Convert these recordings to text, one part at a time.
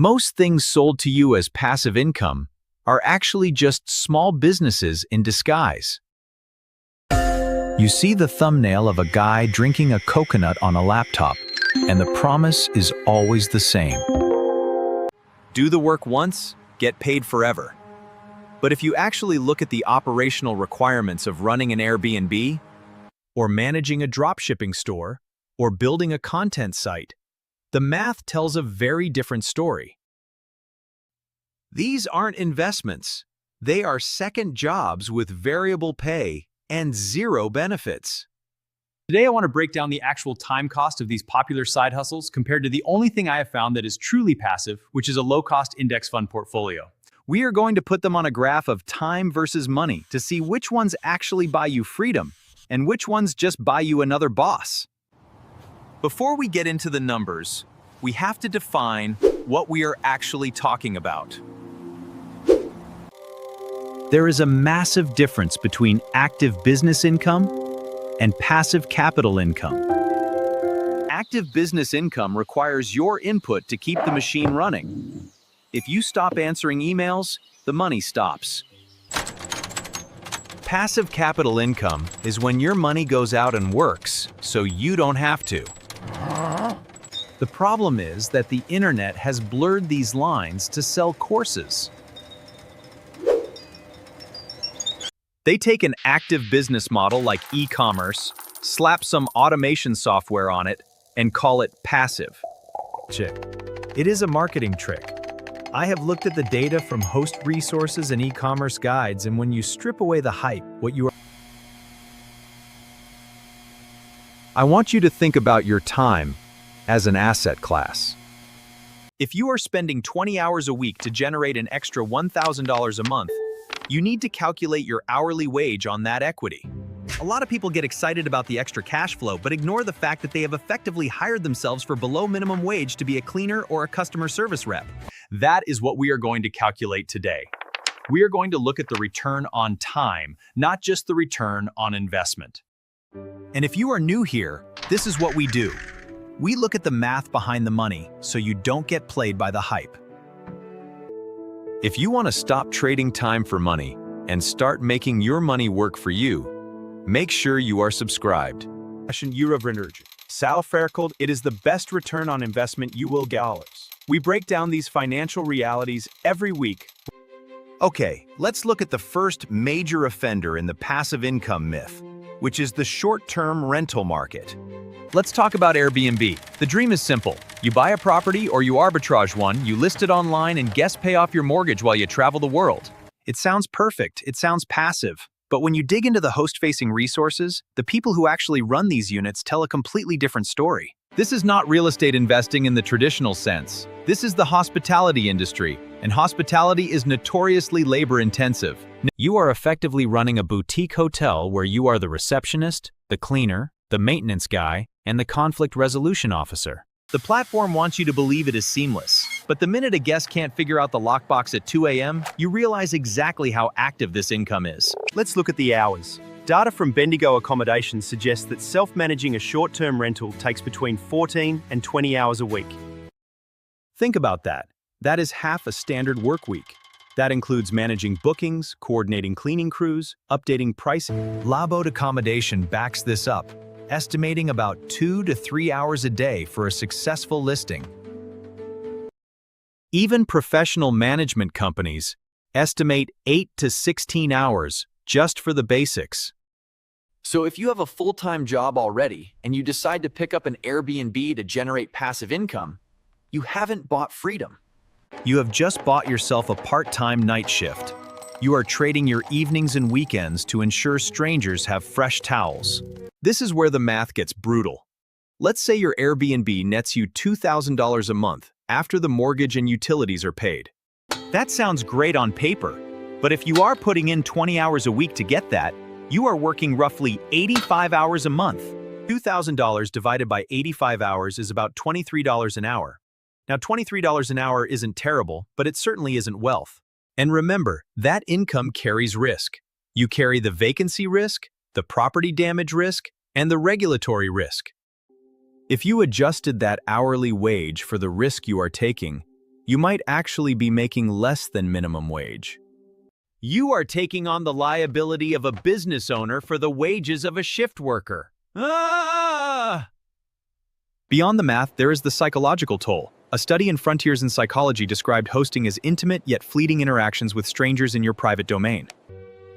Most things sold to you as passive income are actually just small businesses in disguise. You see the thumbnail of a guy drinking a coconut on a laptop, and the promise is always the same. Do the work once, get paid forever. But if you actually look at the operational requirements of running an Airbnb, or managing a dropshipping store, or building a content site, the math tells a very different story. These aren't investments. They are second jobs with variable pay and zero benefits. Today, I want to break down the actual time cost of these popular side hustles compared to the only thing I have found that is truly passive, which is a low-cost index fund portfolio. We are going to put them on a graph of time versus money to see which ones actually buy you freedom and which ones just buy you another boss. Before we get into the numbers, we have to define what we are actually talking about. There is a massive difference between active business income and passive capital income. Active business income requires your input to keep the machine running. If you stop answering emails, the money stops. Passive capital income is when your money goes out and works, so you don't have to. The problem is that the internet has blurred these lines to sell courses. They take an active business model like e-commerce, slap some automation software on it, and call it passive. It is a marketing trick. I have looked at the data from host resources and e-commerce guides, and when you strip away the hype, I want you to think about your time as an asset class. If you are spending 20 hours a week to generate an extra $1,000 a month, you need to calculate your hourly wage on that equity. A lot of people get excited about the extra cash flow, but ignore the fact that they have effectively hired themselves for below minimum wage to be a cleaner or a customer service rep. That is what we are going to calculate today. We are going to look at the return on time, not just the return on investment. And if you are new here, this is what we do. We look at the math behind the money so you don't get played by the hype. If you want to stop trading time for money and start making your money work for you, make sure you are subscribed. It is the best return on investment you will get. We break down these financial realities every week. Okay, let's look at the first major offender in the passive income myth, which is the short-term rental market. Let's talk about Airbnb. The dream is simple. You buy a property or you arbitrage one, you list it online, and guests pay off your mortgage while you travel the world. It sounds perfect, it sounds passive. But when you dig into the host-facing resources, the people who actually run these units tell a completely different story. This is not real estate investing in the traditional sense. This is the hospitality industry, and hospitality is notoriously labor-intensive. You are effectively running a boutique hotel where you are the receptionist, the cleaner, the maintenance guy, and the conflict resolution officer. The platform wants you to believe it is seamless, but the minute a guest can't figure out the lockbox at 2 a.m., you realize exactly how active this income is. Let's look at the hours. Data from Bendigo Accommodations suggests that self-managing a short-term rental takes between 14 and 20 hours a week. Think about that. That is half a standard work week. That includes managing bookings, coordinating cleaning crews, updating pricing. Labode Accommodation backs this up, estimating about 2 to 3 hours a day for a successful listing. Even professional management companies estimate 8 to 16 hours just for the basics. So if you have a full-time job already and you decide to pick up an Airbnb to generate passive income, you haven't bought freedom. You have just bought yourself a part-time night shift. You are trading your evenings and weekends to ensure strangers have fresh towels. This is where the math gets brutal. Let's say your Airbnb nets you $2,000 a month after the mortgage and utilities are paid. That sounds great on paper, but if you are putting in 20 hours a week to get that, you are working roughly 85 hours a month. $2,000 divided by 85 hours is about $23 an hour. Now, $23 an hour isn't terrible, but it certainly isn't wealth. And remember, that income carries risk. You carry the vacancy risk, the property damage risk, and the regulatory risk. If you adjusted that hourly wage for the risk you are taking, You might actually be making less than minimum wage. You are taking on the liability of a business owner for the wages of a shift worker. Ah! Beyond the math, there is the psychological toll. A study in Frontiers in Psychology described hosting as intimate yet fleeting interactions with strangers in your private domain.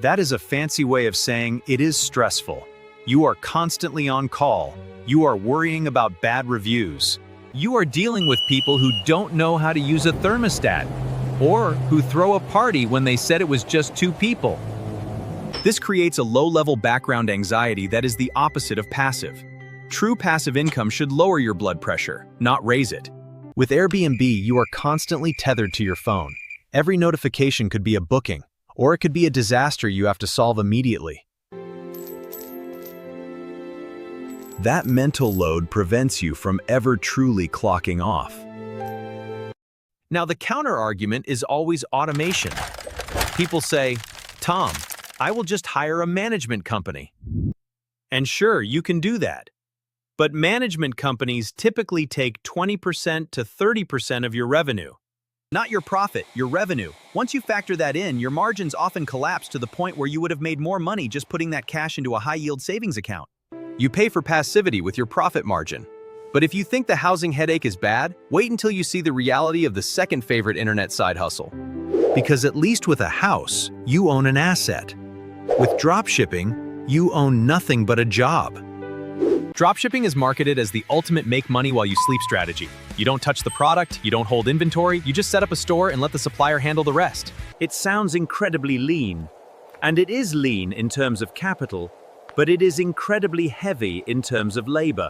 That is a fancy way of saying it is stressful. You are constantly on call. You are worrying about bad reviews. You are dealing with people who don't know how to use a thermostat, or who throw a party when they said it was just 2 people. This creates a low-level background anxiety that is the opposite of passive. True passive income should lower your blood pressure, not raise it. With Airbnb, you are constantly tethered to your phone. Every notification could be a booking, or it could be a disaster you have to solve immediately. That mental load prevents you from ever truly clocking off. Now, the counter-argument is always automation. People say, "Tom, I will just hire a management company." And sure, you can do that. But management companies typically take 20% to 30% of your revenue. Not your profit, your revenue. Once you factor that in, your margins often collapse to the point where you would have made more money just putting that cash into a high-yield savings account. You pay for passivity with your profit margin. But if you think the housing headache is bad, wait until you see the reality of the second favorite internet side hustle. Because at least with a house, you own an asset. With dropshipping, you own nothing but a job. Dropshipping is marketed as the ultimate make money while you sleep strategy. You don't touch the product, you don't hold inventory, you just set up a store and let the supplier handle the rest. It sounds incredibly lean. And it is lean in terms of capital, but it is incredibly heavy in terms of labor.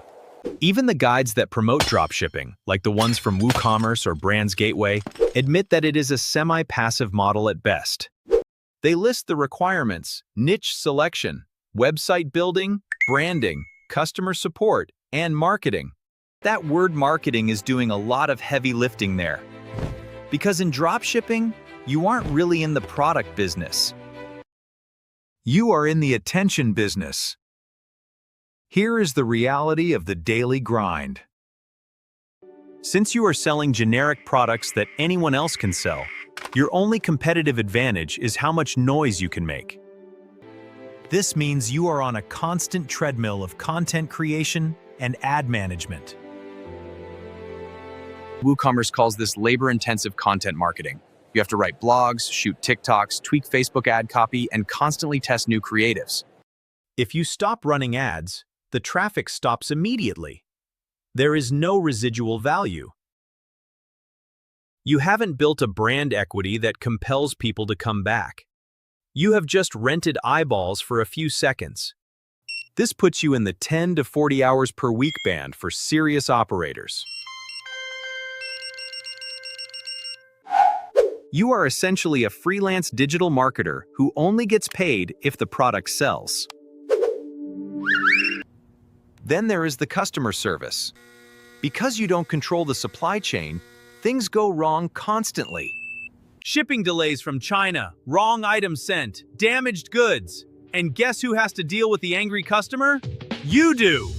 Even the guides that promote dropshipping, like the ones from WooCommerce or Brands Gateway, admit that it is a semi-passive model at best. They list the requirements: niche selection, website building, branding, customer support, and marketing. That word marketing is doing a lot of heavy lifting there. Because in dropshipping, you aren't really in the product business. You are in the attention business. Here is the reality of the daily grind. Since you are selling generic products that anyone else can sell, your only competitive advantage is how much noise you can make. This means you are on a constant treadmill of content creation and ad management. WooCommerce calls this labor-intensive content marketing. You have to write blogs, shoot TikToks, tweak Facebook ad copy, and constantly test new creatives. If you stop running ads, the traffic stops immediately. There is no residual value. You haven't built a brand equity that compels people to come back. You have just rented eyeballs for a few seconds. This puts you in the 10 to 40 hours per week band for serious operators. You are essentially a freelance digital marketer who only gets paid if the product sells. Then there is the customer service. Because you don't control the supply chain, things go wrong constantly. Shipping delays from China, wrong item sent, damaged goods. And guess who has to deal with the angry customer? You do!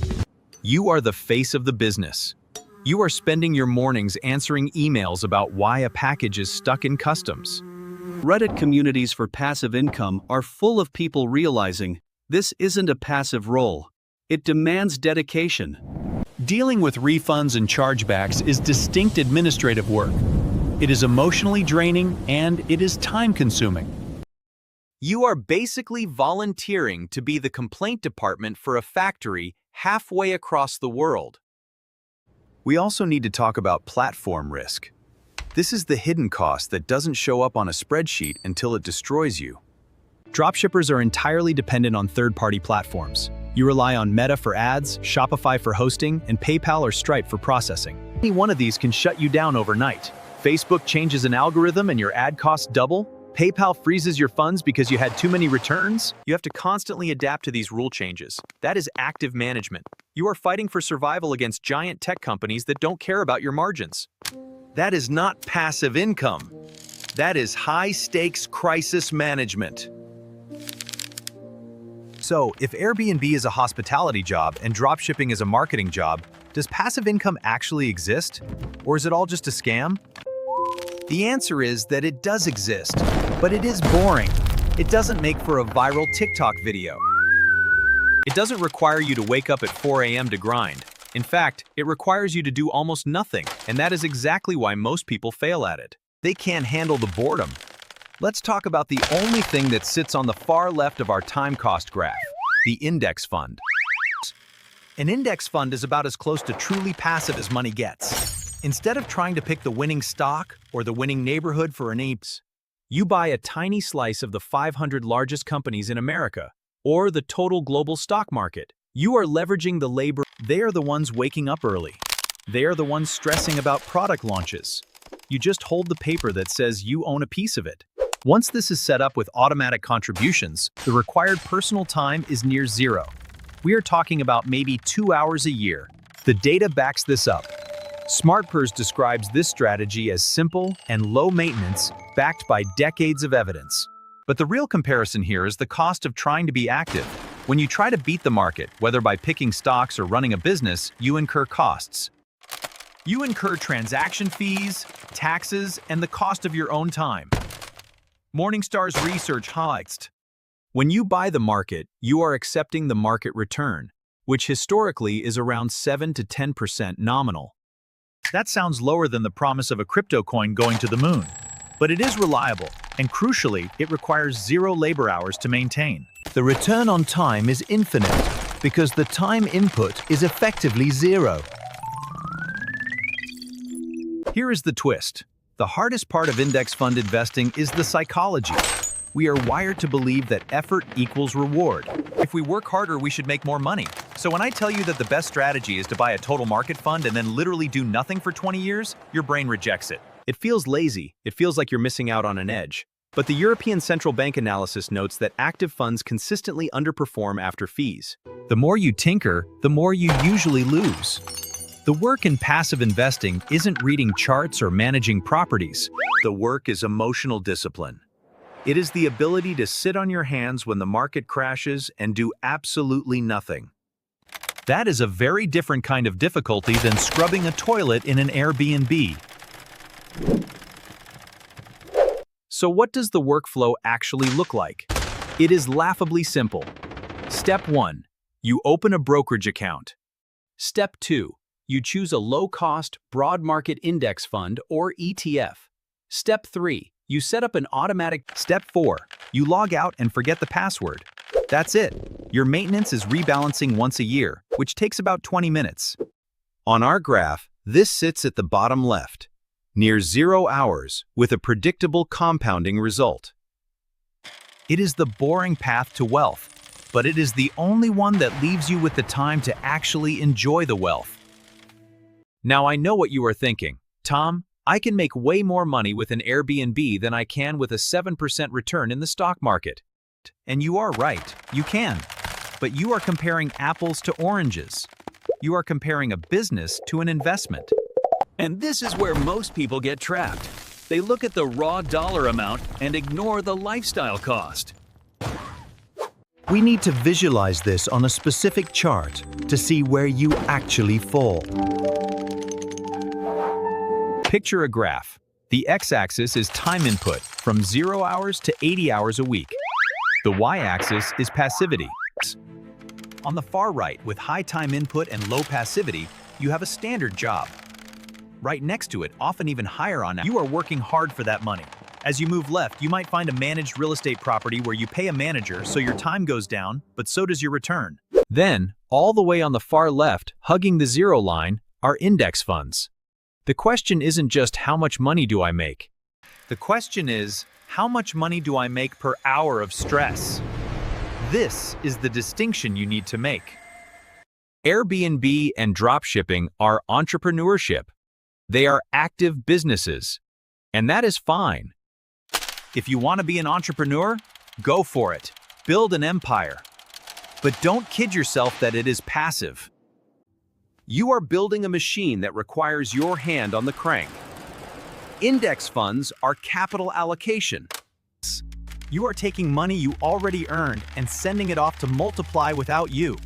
You are the face of the business. You are spending your mornings answering emails about why a package is stuck in customs. Reddit communities for passive income are full of people realizing this isn't a passive role. It demands dedication. Dealing with refunds and chargebacks is distinct administrative work. It is emotionally draining and it is time-consuming. You are basically volunteering to be the complaint department for a factory halfway across the world. We also need to talk about platform risk. This is the hidden cost that doesn't show up on a spreadsheet until it destroys you. Dropshippers are entirely dependent on third-party platforms. You rely on Meta for ads, Shopify for hosting, and PayPal or Stripe for processing. Any one of these can shut you down overnight. Facebook changes an algorithm and your ad costs double. PayPal freezes your funds because you had too many returns. You have to constantly adapt to these rule changes. That is active management. You are fighting for survival against giant tech companies that don't care about your margins. That is not passive income. That is high-stakes crisis management. So, if Airbnb is a hospitality job and dropshipping is a marketing job, does passive income actually exist? Or is it all just a scam? The answer is that it does exist, but it is boring. It doesn't make for a viral TikTok video. It doesn't require you to wake up at 4 a.m. to grind. In fact, it requires you to do almost nothing, and that is exactly why most people fail at it. They can't handle the boredom. Let's talk about the only thing that sits on the far left of our time cost graph, the index fund. An index fund is about as close to truly passive as money gets. Instead of trying to pick the winning stock or the winning neighborhood for an apes, you buy a tiny slice of the 500 largest companies in America, or the total global stock market. You are leveraging the labor. They are the ones waking up early. They are the ones stressing about product launches. You just hold the paper that says you own a piece of it. Once this is set up with automatic contributions, the required personal time is near zero. We are talking about maybe 2 hours a year. The data backs this up. SmartPers describes this strategy as simple and low maintenance, backed by decades of evidence. But the real comparison here is the cost of trying to be active. When you try to beat the market, whether by picking stocks or running a business, you incur costs. You incur transaction fees, taxes, and the cost of your own time. Morningstar's research highlights. When you buy the market, you are accepting the market return, which historically is around 7 to 10% nominal. That sounds lower than the promise of a crypto coin going to the moon, but it is reliable, and crucially, it requires 0 labor hours to maintain. The return on time is infinite because the time input is effectively zero. Here is the twist. The hardest part of index fund investing is the psychology. We are wired to believe that effort equals reward. If we work harder, we should make more money. So when I tell you that the best strategy is to buy a total market fund and then literally do nothing for 20 years, your brain rejects it. It feels lazy. It feels like you're missing out on an edge. But the European Central Bank analysis notes that active funds consistently underperform after fees. The more you tinker, the more you usually lose. The work in passive investing isn't reading charts or managing properties. The work is emotional discipline. It is the ability to sit on your hands when the market crashes and do absolutely nothing. That is a very different kind of difficulty than scrubbing a toilet in an Airbnb. So what does the workflow actually look like? It is laughably simple. Step 1. You open a brokerage account. Step 2. You choose a low-cost, broad market index fund or ETF. Step 3. You set up an automatic. Step 4. You log out and forget the password. That's it. Your maintenance is rebalancing once a year, which takes about 20 minutes. On our graph, this sits at the bottom left, near 0 hours, with a predictable compounding result. It is the boring path to wealth, but it is the only one that leaves you with the time to actually enjoy the wealth. Now I know what you are thinking. Tom, I can make way more money with an Airbnb than I can with a 7% return in the stock market. And you are right, you can. But you are comparing apples to oranges. You are comparing a business to an investment. And this is where most people get trapped. They look at the raw dollar amount and ignore the lifestyle cost. We need to visualize this on a specific chart to see where you actually fall. Picture a graph. The x-axis is time input from 0 hours to 80 hours a week. The y-axis is passivity. On the far right, with high time input and low passivity, you have a standard job. Right next to it, often even higher on, you are working hard for that money. As you move left, you might find a managed real estate property where you pay a manager so your time goes down, but so does your return. Then, all the way on the far left, hugging the zero line, are index funds. The question isn't just how much money do I make? The question is, how much money do I make per hour of stress? This is the distinction you need to make. Airbnb and dropshipping are entrepreneurship. They are active businesses, and that is fine. If you want to be an entrepreneur, go for it. Build an empire. But don't kid yourself that it is passive. You are building a machine that requires your hand on the crank. Index funds are capital allocation. You are taking money you already earned and sending it off to multiply without you.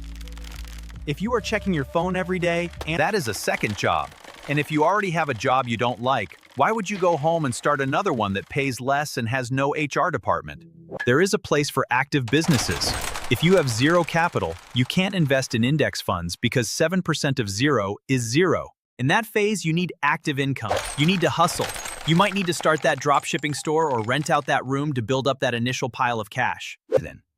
If you are checking your phone every day, and that is a second job. And if you already have a job you don't like, Why would you go home and start another one that pays less and has no HR department? There is a place for active businesses. If you have zero capital, you can't invest in index funds because 7% of zero is zero. In that phase, you need active income. You need to hustle. You might need to start that dropshipping store or rent out that room to build up that initial pile of cash.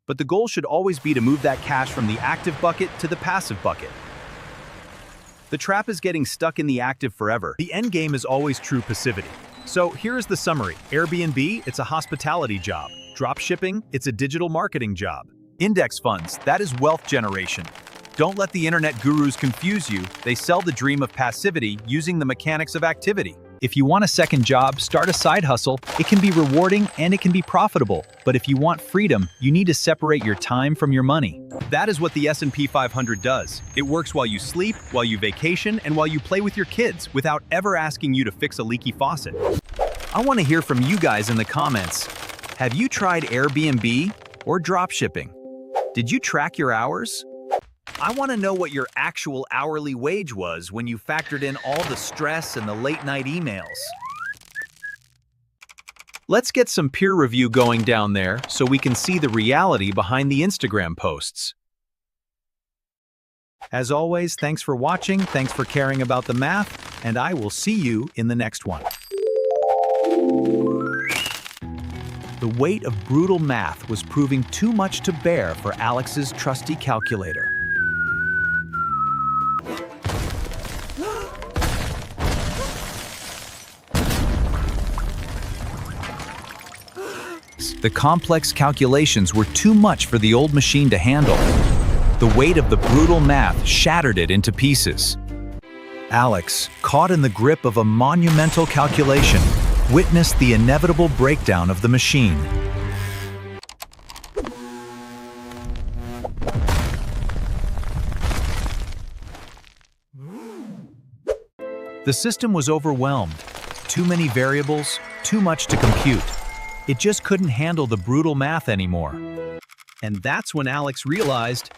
But the goal should always be to move that cash from the active bucket to the passive bucket. The trap is getting stuck in the active forever. The end game is always true passivity. So here is the summary. Airbnb, it's a hospitality job. Dropshipping, it's a digital marketing job. Index funds, that is wealth generation. Don't let the internet gurus confuse you. They sell the dream of passivity using the mechanics of activity. If you want a second job, start a side hustle. It can be rewarding and it can be profitable. But if you want freedom, you need to separate your time from your money. That is what the S&P 500 does. It works while you sleep, while you vacation, and while you play with your kids without ever asking you to fix a leaky faucet. I want to hear from you guys in the comments. Have you tried Airbnb or dropshipping? Did you track your hours? I want to know what your actual hourly wage was when you factored in all the stress and the late-night emails. Let's get some peer review going down there so we can see the reality behind the Instagram posts. As always, thanks for watching, thanks for caring about the math, and I will see you in the next one. The weight of brutal math was proving too much to bear for Alex's trusty calculator. The complex calculations were too much for the old machine to handle. The weight of the brutal math shattered it into pieces. Alex, caught in the grip of a monumental calculation, witnessed the inevitable breakdown of the machine. The system was overwhelmed. Too many variables, too much to compute. It just couldn't handle the brutal math anymore. And that's when Alex realized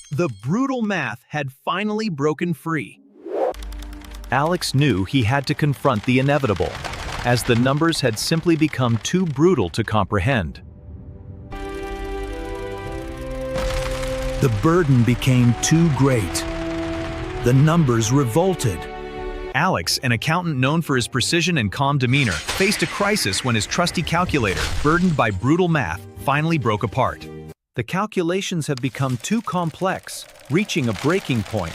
the brutal math had finally broken free. Alex knew he had to confront the inevitable, as the numbers had simply become too brutal to comprehend. The burden became too great. The numbers revolted. Alex, an accountant known for his precision and calm demeanor, faced a crisis when his trusty calculator, burdened by brutal math, finally broke apart. The calculations have become too complex, reaching a breaking point.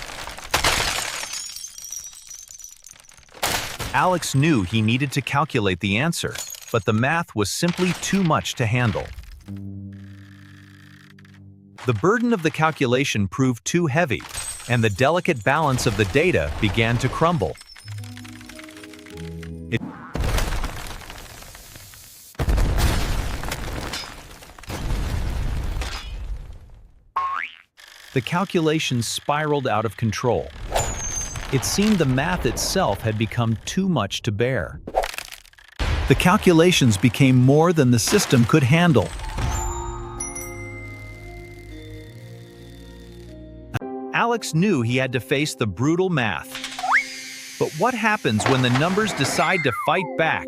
Alex knew he needed to calculate the answer, but the math was simply too much to handle. The burden of the calculation proved too heavy, and the delicate balance of the data began to crumble. The calculations spiraled out of control. It seemed the math itself had become too much to bear. The calculations became more than the system could handle. Alex knew he had to face the brutal math. But what happens when the numbers decide to fight back?